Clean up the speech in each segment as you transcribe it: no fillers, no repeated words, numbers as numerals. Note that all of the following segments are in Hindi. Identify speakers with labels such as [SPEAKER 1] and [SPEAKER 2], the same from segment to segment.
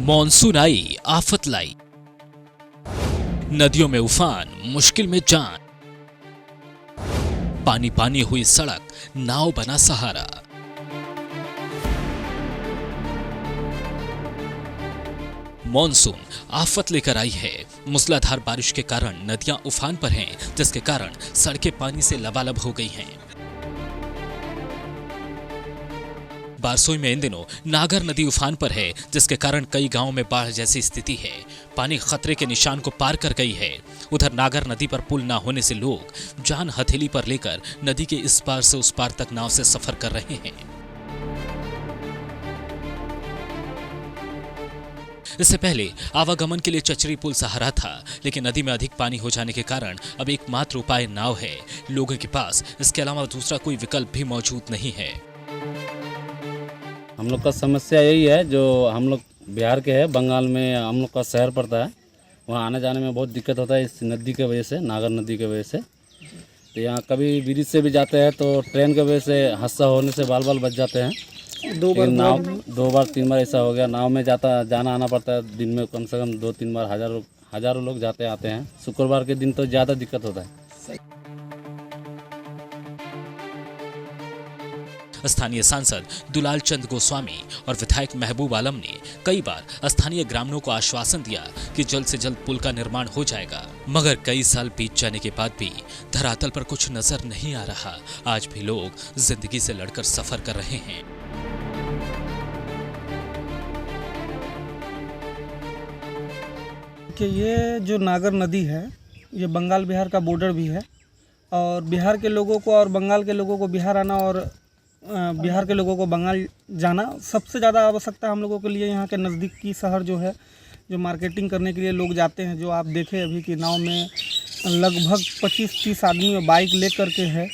[SPEAKER 1] मॉनसून आई आफत लाई, नदियों में उफान, मुश्किल में जान, पानी पानी हुई सड़क, नाव बना सहारा। मॉनसून आफत लेकर आई है। मूसलाधार बारिश के कारण नदियां उफान पर हैं, जिसके कारण सड़कें पानी से लबालब हो गई हैं। बारसोई में इन दिनों नागर नदी उफान पर है, जिसके कारण कई गांवों में बाढ़ जैसी स्थिति है। पानी खतरे के निशान को पार कर गई है। उधर नागर नदी पर पुल न होने से लोग जान हथेली पर लेकर नदी के इस पार से उस पार तक नाव से सफर कर रहे हैं। इससे पहले आवागमन के लिए चचरी पुल सहारा था, लेकिन नदी में अधिक पानी हो जाने के कारण अब एकमात्र उपाय नाव है। लोगों के पास इसके अलावा दूसरा कोई विकल्प भी मौजूद नहीं है।
[SPEAKER 2] हम लोग का समस्या यही है, जो हम लोग बिहार के हैं, बंगाल में हम लोग का शहर पड़ता है। वहाँ आने जाने में बहुत दिक्कत होता है इस नदी की वजह से, नागर नदी की वजह से। तो यहाँ कभी ब्रिज से भी जाते हैं तो ट्रेन की वजह से हादसा होने से बाल बाल बच जाते हैं। दो बार 3 बार ऐसा हो गया। नाव में जाना आना पड़ता है। दिन में कम से कम 2-3 बार हज़ारों लोग जाते आते हैं। शुक्रवार के दिन तो ज़्यादा दिक्कत होता है।
[SPEAKER 1] स्थानीय सांसद दुलाल चंद गोस्वामी और विधायक महबूब आलम ने कई बार स्थानीय ग्रामीणों को आश्वासन दिया कि जल्द से जल्द पुल का निर्माण हो जाएगा, मगर कई साल बीत जाने के बाद भी धरातल पर कुछ नजर नहीं आ रहा। आज भी लोग जिंदगी से लड़कर सफर कर रहे हैं।
[SPEAKER 3] कि ये जो नागर नदी है, ये बंगाल बिहार का बॉर्डर भी है, और बिहार के लोगों को और बंगाल के लोगों को बिहार आना और बिहार के लोगों को बंगाल जाना सबसे ज़्यादा आवश्यकता हम लोगों के लिए। यहाँ के नज़दीकी शहर जो है, जो मार्केटिंग करने के लिए लोग जाते हैं, जो आप देखें अभी की नाव में लगभग 25-30 आदमी बाइक ले करके है।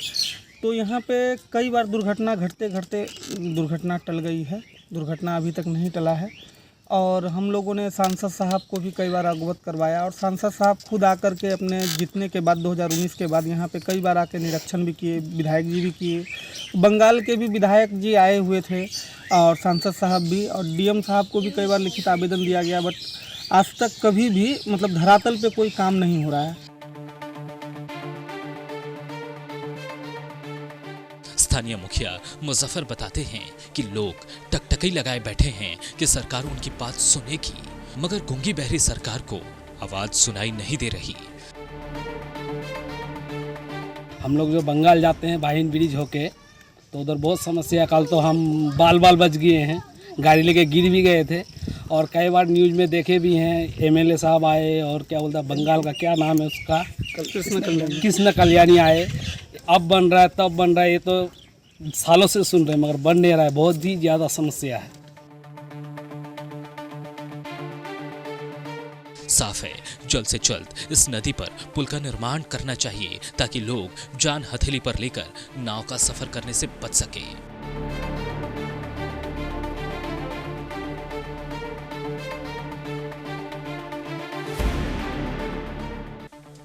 [SPEAKER 3] तो यहाँ पे कई बार दुर्घटना घटते घटते दुर्घटना टल गई है। दुर्घटना अभी तक नहीं टला है, और हम लोगों ने सांसद साहब को भी कई बार अवगत करवाया, और सांसद साहब खुद आकर के अपने जीतने के बाद 2019 के बाद यहाँ पे कई बार आके निरीक्षण भी किए, विधायक जी भी किए, बंगाल के भी विधायक जी आए हुए थे, और सांसद साहब भी, और डीएम साहब को भी कई बार लिखित आवेदन दिया गया। बट आज तक कभी भी मतलब धरातल पे कोई काम नहीं हो रहा है।
[SPEAKER 1] स्थानीय मुखिया मुजफ्फर बताते हैं कि लोग टकटकी लगाए बैठे हैं कि सरकार उनकी बात सुनेगी, मगर गूंगी बहरी सरकार को आवाज सुनाई नहीं दे रही।
[SPEAKER 2] हम लोग जो बंगाल जाते हैं बाहिन ब्रिज होके, तो उधर बहुत समस्या। कल तो हम बाल बच गए हैं, गाड़ी लेके गिर भी गए थे, और कई बार न्यूज़ में देखे भी हैं। एमएलए साहब आए, और क्या बोलता है बंगाल का क्या नाम है उसका, कृष्ण कल्याणी आए। अब बन रहा है, तब बन रहा है, ये तो सालों से सुन रहे हैं मगर बन नहीं रहा है। बहुत ही ज़्यादा समस्या है।
[SPEAKER 1] साफ है, जल्द से जल्द इस नदी पर पुल का निर्माण करना चाहिए, ताकि लोग जान हथेली पर लेकर नाव का सफर करने से बच सके।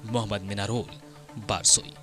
[SPEAKER 1] मोहम्मद मिनारोल, बारसोई।